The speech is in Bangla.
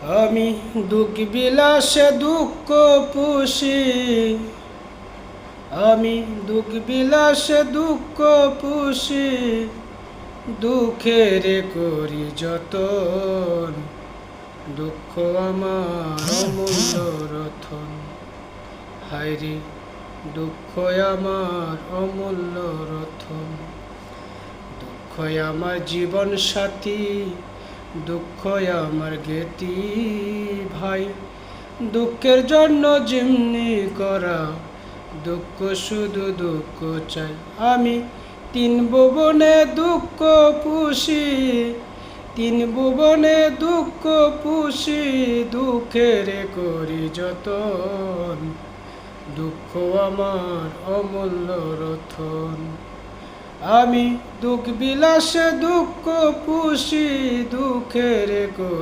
আমি দুঃখ বিলাসে দুঃখ পুষি, আমি দুঃখ বিলাসে দুঃখ পুষি, দুঃখের করি যতন, দুঃখ আমার অমূল্য রতন। হায়রে দুঃখ আমার অমূল্য রতন, দুঃখ আমার জীবন সাথী, দুঃখ আমার জ্ঞাতি ভাই। দুঃখের জন্য যেমনি করা, দুঃখ শুধু দুঃখ চাই। আমি তিন ভুবনে দুঃখ পুষি, তিন ভুবনে দুঃখ পুষি, দুঃখের করি যতন, দুঃখ আমার অমূল্য রতন। আমি দুঃখ বিলাসে দুঃখ পুষি, দুঃখের করি